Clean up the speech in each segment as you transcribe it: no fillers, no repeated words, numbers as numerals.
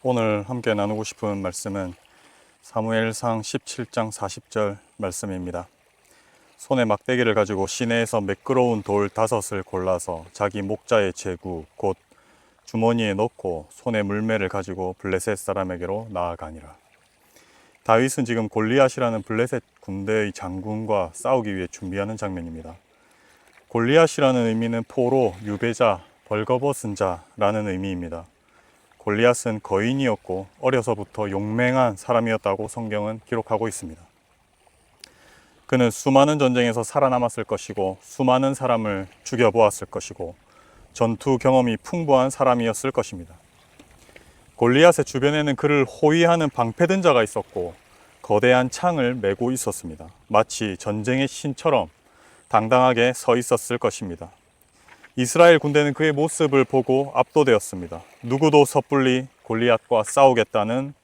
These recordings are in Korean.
오늘 함께 나누고 싶은 말씀은 사무엘상 17장 40절 말씀입니다. 손에 막대기를 가지고 시내에서 매끄러운 돌 5을 골라서 자기 목자의 제구 곧 주머니에 넣고 손에 물매를 가지고 블레셋 사람에게로 나아가니라. 다윗은 지금 골리앗이라는 블레셋 군대의 장군과 싸우기 위해 준비하는 장면입니다. 골리앗이라는 의미는 포로, 유배자, 벌거벗은 자라는 의미입니다. 골리앗은 거인이었고 어려서부터 용맹한 사람이었다고 성경은 기록하고 있습니다. 그는 수많은 전쟁에서 살아남았을 것이고 수많은 사람을 죽여보았을 것이고 전투 경험이 풍부한 사람이었을 것입니다. 골리앗의 주변에는 그를 호위하는 방패든 자가 있었고 거대한 창을 메고 있었습니다. 마치 전쟁의 신처럼 당당하게 서 있었을 것입니다. 이스라엘 군대는 그의 모습을 보고 압도되었습니다. 누구도 섣불리 골리앗과 싸우겠다는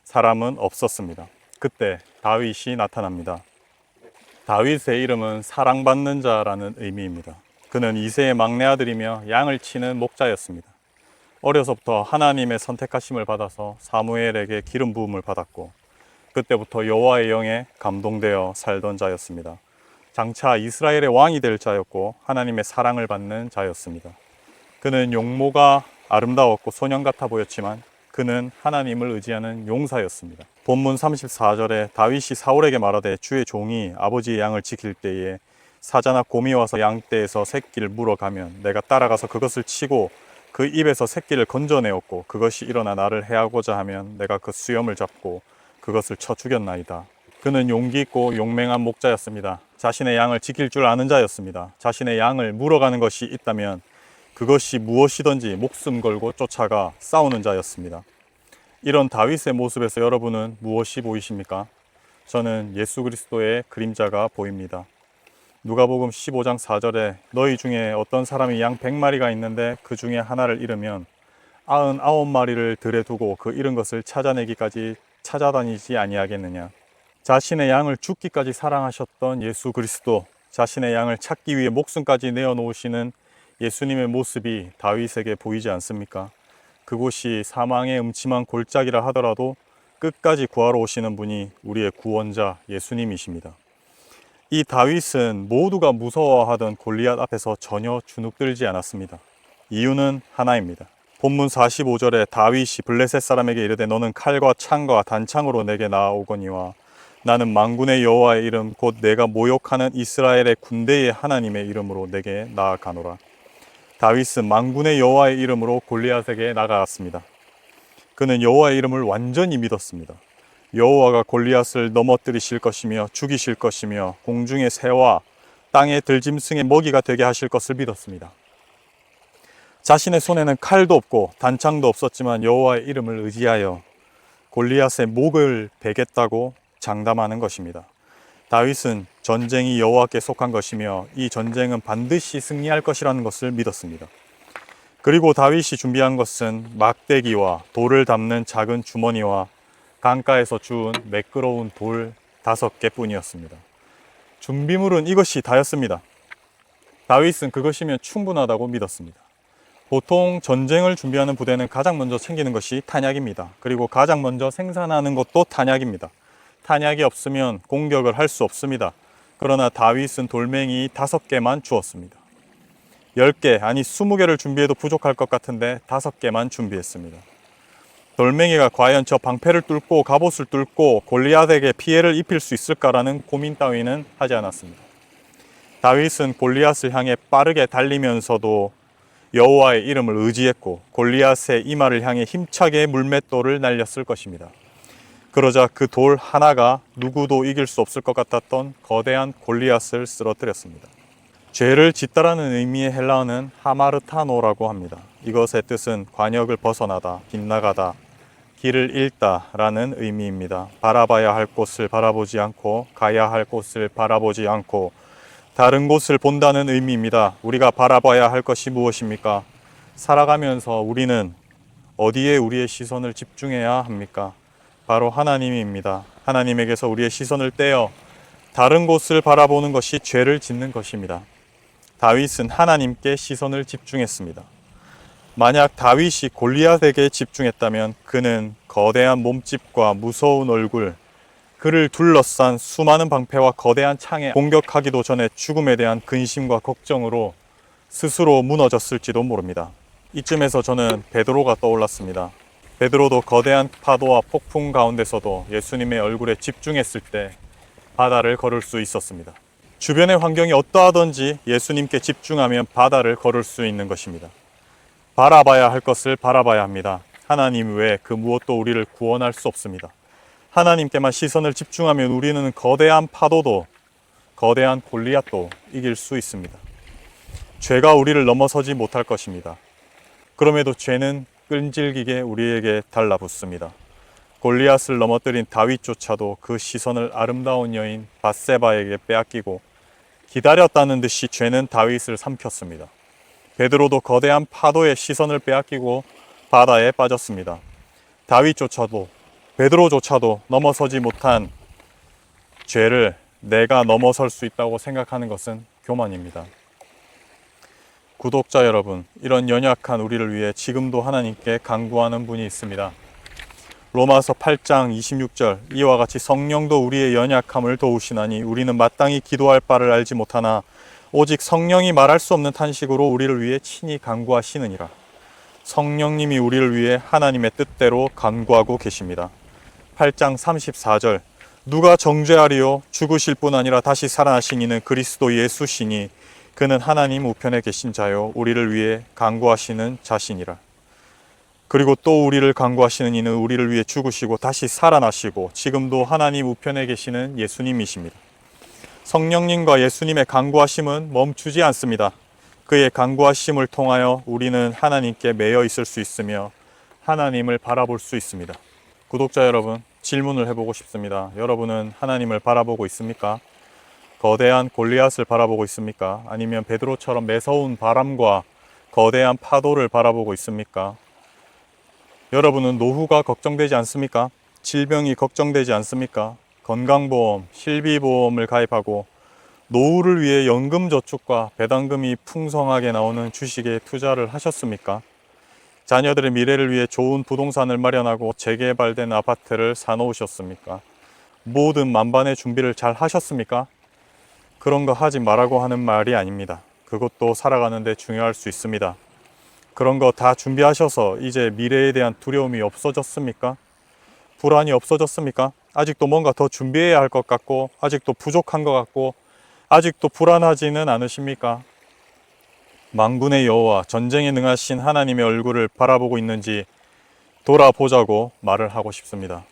사람은 없었습니다. 그때 다윗이 나타납니다. 다윗의 이름은 사랑받는 자라는 의미입니다. 그는 이새의 막내 아들이며 양을 치는 목자였습니다. 어려서부터 하나님의 선택하심을 받아서 사무엘에게 기름 부음을 받았고 그때부터 여호와의 영에 감동되어 살던 자였습니다. 장차 이스라엘의 왕이 될 자였고 하나님의 사랑을 받는 자였습니다. 그는 용모가 아름다웠고 소년 같아 보였지만 그는 하나님을 의지하는 용사였습니다. 본문 34절에 다윗이 사울에게 말하되 주의 종이 아버지의 양을 지킬 때에 사자나 곰이 와서 양떼에서 새끼를 물어가면 내가 따라가서 그것을 치고 그 입에서 새끼를 건져내었고 그것이 일어나 나를 해하고자 하면 내가 그 수염을 잡고 그것을 쳐 죽였나이다. 그는 용기 있고 용맹한 목자였습니다. 자신의 양을 지킬 줄 아는 자였습니다. 자신의 양을 물어가는 것이 있다면 그것이 무엇이든지 목숨 걸고 쫓아가 싸우는 자였습니다. 이런 다윗의 모습에서 여러분은 무엇이 보이십니까? 저는 예수 그리스도의 그림자가 보입니다. 누가복음 15장 4절에 너희 중에 어떤 사람이 양 100마리가 있는데 그 중에 하나를 잃으면 99마리를 들에 두고 그 잃은 것을 찾아내기까지 찾아다니지 아니하겠느냐. 자신의 양을 죽기까지 사랑하셨던 예수 그리스도, 자신의 양을 찾기 위해 목숨까지 내어놓으시는 예수님의 모습이 다윗에게 보이지 않습니까? 그곳이 사망의 음침한 골짜기라 하더라도 끝까지 구하러 오시는 분이 우리의 구원자 예수님이십니다. 이 다윗은 모두가 무서워하던 골리앗 앞에서 전혀 주눅들지 않았습니다. 이유는 하나입니다. 본문 45절에 다윗이 블레셋 사람에게 이르되 너는 칼과 창과 단창으로 내게 나아오거니와 나는 만군의 여호와의 이름 곧 내가 모욕하는 이스라엘의 군대의 하나님의 이름으로 내게 나아가노라. 다윗은 만군의 여호와의 이름으로 골리앗에게 나아갔습니다. 그는 여호와의 이름을 완전히 믿었습니다. 여호와가 골리앗을 넘어뜨리실 것이며 죽이실 것이며 공중의 새와 땅의 들짐승의 먹이가 되게 하실 것을 믿었습니다. 자신의 손에는 칼도 없고 단창도 없었지만 여호와의 이름을 의지하여 골리앗의 목을 베겠다고 장담하는 것입니다. 다윗은 전쟁이 여호와께 속한 것이며 이 전쟁은 반드시 승리할 것이라는 것을 믿었습니다. 그리고 다윗이 준비한 것은 막대기와 돌을 담는 작은 주머니와 강가에서 주운 매끄러운 돌 5개 뿐이었습니다. 준비물은 이것이 다였습니다. 다윗은 그것이면 충분하다고 믿었습니다. 보통 전쟁을 준비하는 부대는 가장 먼저 챙기는 것이 탄약입니다. 그리고 가장 먼저 생산하는 것도 탄약입니다. 탄약이 없으면 공격을 할 수 없습니다. 그러나 다윗은 돌멩이 5개만 주었습니다. 10개 아니 20개를 준비해도 부족할 것 같은데 5개만 준비했습니다. 돌멩이가 과연 저 방패를 뚫고 갑옷을 뚫고 골리앗에게 피해를 입힐 수 있을까라는 고민 따위는 하지 않았습니다. 다윗은 골리앗을 향해 빠르게 달리면서도 여호와의 이름을 의지했고 골리앗의 이마를 향해 힘차게 물맷돌을 날렸을 것입니다. 그러자 그 돌 하나가 누구도 이길 수 없을 것 같았던 거대한 골리앗을 쓰러뜨렸습니다. 죄를 짓다라는 의미의 헬라어는 하마르타노라고 합니다. 이것의 뜻은 관역을 벗어나다, 빗나가다, 길을 잃다 라는 의미입니다. 바라봐야 할 곳을 바라보지 않고 가야 할 곳을 바라보지 않고 다른 곳을 본다는 의미입니다. 우리가 바라봐야 할 것이 무엇입니까? 살아가면서 우리는 어디에 우리의 시선을 집중해야 합니까? 바로 하나님입니다. 하나님에게서 우리의 시선을 떼어 다른 곳을 바라보는 것이 죄를 짓는 것입니다. 다윗은 하나님께 시선을 집중했습니다. 만약 다윗이 골리앗에게 집중했다면 그는 거대한 몸집과 무서운 얼굴, 그를 둘러싼 수많은 방패와 거대한 창에 공격하기도 전에 죽음에 대한 근심과 걱정으로 스스로 무너졌을지도 모릅니다. 이쯤에서 저는 베드로가 떠올랐습니다. 베드로도 거대한 파도와 폭풍 가운데서도 예수님의 얼굴에 집중했을 때 바다를 걸을 수 있었습니다. 주변의 환경이 어떠하든지 예수님께 집중하면 바다를 걸을 수 있는 것입니다. 바라봐야 할 것을 바라봐야 합니다. 하나님 외에 그 무엇도 우리를 구원할 수 없습니다. 하나님께만 시선을 집중하면 우리는 거대한 파도도 거대한 골리앗도 이길 수 있습니다. 죄가 우리를 넘어서지 못할 것입니다. 그럼에도 죄는 끈질기게 우리에게 달라붙습니다. 골리앗을 넘어뜨린 다윗조차도 그 시선을 아름다운 여인 밧세바에게 빼앗기고 기다렸다는 듯이 죄는 다윗을 삼켰습니다. 베드로도 거대한 파도의 시선을 빼앗기고 바다에 빠졌습니다. 다윗조차도 베드로조차도 넘어서지 못한 죄를 내가 넘어설 수 있다고 생각하는 것은 교만입니다. 구독자 여러분, 이런 연약한 우리를 위해 지금도 하나님께 간구하는 분이 있습니다. 로마서 8장 26절, 이와 같이 성령도 우리의 연약함을 도우시나니 우리는 마땅히 기도할 바를 알지 못하나 오직 성령이 말할 수 없는 탄식으로 우리를 위해 친히 간구하시느니라. 성령님이 우리를 위해 하나님의 뜻대로 간구하고 계십니다. 8장 34절, 누가 정죄하리요? 죽으실 뿐 아니라 다시 살아나신 이는 그리스도 예수시니 그는 하나님 우편에 계신 자요 우리를 위해 간구하시는 자시니라. 그리고 또 우리를 간구하시는 이는 우리를 위해 죽으시고 다시 살아나시고 지금도 하나님 우편에 계시는 예수님이십니다. 성령님과 예수님의 간구하심은 멈추지 않습니다. 그의 간구하심을 통하여 우리는 하나님께 매여 있을 수 있으며 하나님을 바라볼 수 있습니다. 구독자 여러분, 질문을 해보고 싶습니다. 여러분은 하나님을 바라보고 있습니까? 거대한 골리앗을 바라보고 있습니까? 아니면 베드로처럼 매서운 바람과 거대한 파도를 바라보고 있습니까? 여러분은 노후가 걱정되지 않습니까? 질병이 걱정되지 않습니까? 건강보험, 실비보험을 가입하고 노후를 위해 연금저축과 배당금이 풍성하게 나오는 주식에 투자를 하셨습니까? 자녀들의 미래를 위해 좋은 부동산을 마련하고 재개발된 아파트를 사놓으셨습니까? 모든 만반의 준비를 잘 하셨습니까? 그런 거 하지 말라고 하는 말이 아닙니다. 그것도 살아가는데 중요할 수 있습니다. 그런 거 다 준비하셔서 이제 미래에 대한 두려움이 없어졌습니까? 불안이 없어졌습니까? 아직도 뭔가 더 준비해야 할 것 같고 아직도 부족한 것 같고 아직도 불안하지는 않으십니까? 만군의 여호와, 전쟁에 능하신 하나님의 얼굴을 바라보고 있는지 돌아보자고 말을 하고 싶습니다.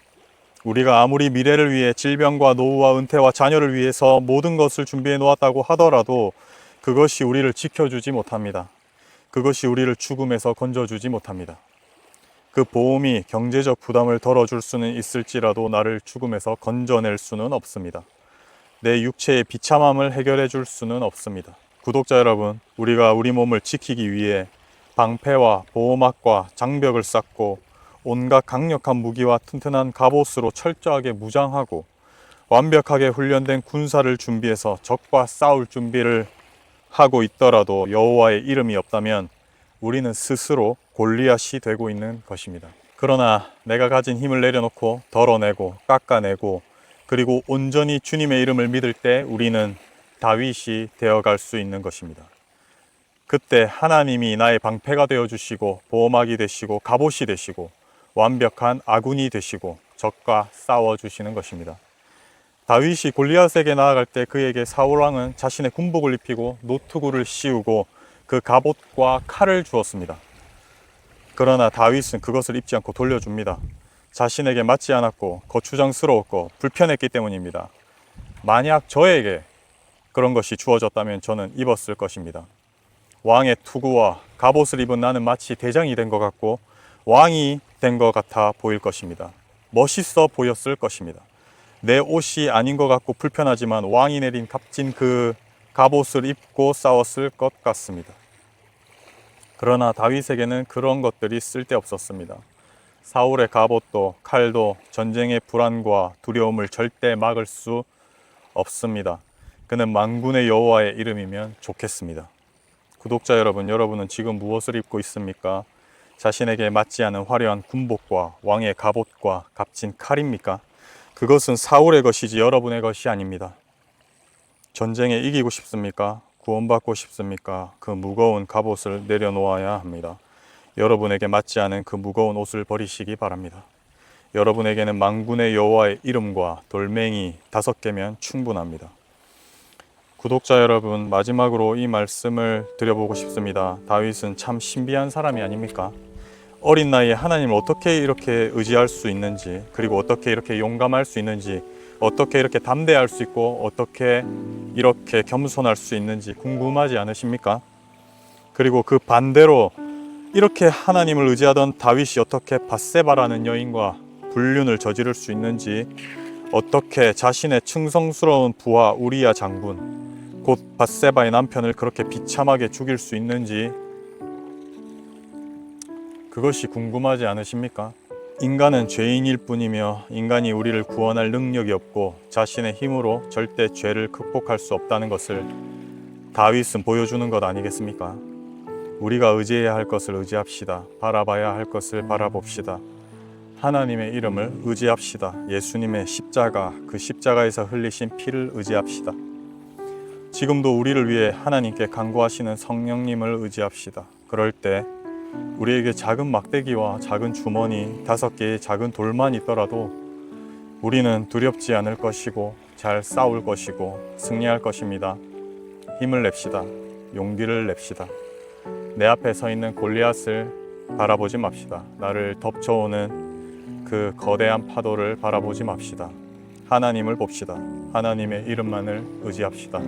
우리가 아무리 미래를 위해 질병과 노후와 은퇴와 자녀를 위해서 모든 것을 준비해 놓았다고 하더라도 그것이 우리를 지켜주지 못합니다. 그것이 우리를 죽음에서 건져주지 못합니다. 그 보험이 경제적 부담을 덜어줄 수는 있을지라도 나를 죽음에서 건져낼 수는 없습니다. 내 육체의 비참함을 해결해 줄 수는 없습니다. 구독자 여러분, 우리가 우리 몸을 지키기 위해 방패와 보호막과 장벽을 쌓고 온갖 강력한 무기와 튼튼한 갑옷으로 철저하게 무장하고 완벽하게 훈련된 군사를 준비해서 적과 싸울 준비를 하고 있더라도 여호와의 이름이 없다면 우리는 스스로 골리앗이 되고 있는 것입니다. 그러나 내가 가진 힘을 내려놓고 덜어내고 깎아내고 그리고 온전히 주님의 이름을 믿을 때 우리는 다윗이 되어갈 수 있는 것입니다. 그때 하나님이 나의 방패가 되어주시고 보호막이 되시고 갑옷이 되시고 완벽한 아군이 되시고 적과 싸워주시는 것입니다. 다윗이 골리앗에게 나아갈 때 그에게 사울왕은 자신의 군복을 입히고 노트구를 씌우고 그 갑옷과 칼을 주었습니다. 그러나 다윗은 그것을 입지 않고 돌려줍니다. 자신에게 맞지 않았고 거추장스러웠고 불편했기 때문입니다. 만약 저에게 그런 것이 주어졌다면 저는 입었을 것입니다. 왕의 투구와 갑옷을 입은 나는 마치 대장이 된 것 같고 왕이 된 것 같아 보일 것입니다. 멋있어 보였을 것입니다. 내 옷이 아닌 것 같고 불편하지만 왕이 내린 값진 그 갑옷을 입고 싸웠을 것 같습니다. 그러나 다윗에게는 그런 것들이 쓸데없었습니다. 사울의 갑옷도 칼도 전쟁의 불안과 두려움을 절대 막을 수 없습니다. 그는 만군의 여호와의 이름이면 좋겠습니다. 구독자 여러분, 여러분은 지금 무엇을 입고 있습니까? 자신에게 맞지 않은 화려한 군복과 왕의 갑옷과 값진 칼입니까? 그것은 사울의 것이지 여러분의 것이 아닙니다. 전쟁에 이기고 싶습니까? 구원받고 싶습니까? 그 무거운 갑옷을 내려놓아야 합니다. 여러분에게 맞지 않은 그 무거운 옷을 버리시기 바랍니다. 여러분에게는 만군의 여호와의 이름과 돌멩이 5개면 충분합니다. 구독자 여러분, 마지막으로 이 말씀을 드려보고 싶습니다. 다윗은 참 신비한 사람이 아닙니까? 어린 나이에 하나님을 어떻게 이렇게 의지할 수 있는지, 그리고 어떻게 이렇게 용감할 수 있는지, 어떻게 이렇게 담대할 수 있고, 어떻게 이렇게 겸손할 수 있는지 궁금하지 않으십니까? 그리고 그 반대로 이렇게 하나님을 의지하던 다윗이 어떻게 밧세바라는 여인과 불륜을 저지를 수 있는지, 어떻게 자신의 충성스러운 부하 우리야 장군, 곧 밧세바의 남편을 그렇게 비참하게 죽일 수 있는지, 그것이 궁금하지 않으십니까? 인간은 죄인일 뿐이며 인간이 우리를 구원할 능력이 없고 자신의 힘으로 절대 죄를 극복할 수 없다는 것을 다윗은 보여주는 것 아니겠습니까? 우리가 의지해야 할 것을 의지합시다. 바라봐야 할 것을 바라봅시다. 하나님의 이름을 의지합시다. 예수님의 십자가, 그 십자가에서 흘리신 피를 의지합시다. 지금도 우리를 위해 하나님께 간구하시는 성령님을 의지합시다. 그럴 때 우리에게 작은 막대기와 작은 주머니 5개의 작은 돌만 있더라도 우리는 두렵지 않을 것이고 잘 싸울 것이고 승리할 것입니다. 힘을 냅시다. 용기를 냅시다. 내 앞에 서 있는 골리앗을 바라보지 맙시다. 나를 덮쳐오는 그 거대한 파도를 바라보지 맙시다. 하나님을 봅시다. 하나님의 이름만을 의지합시다.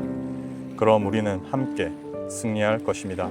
그럼 우리는 함께 승리할 것입니다.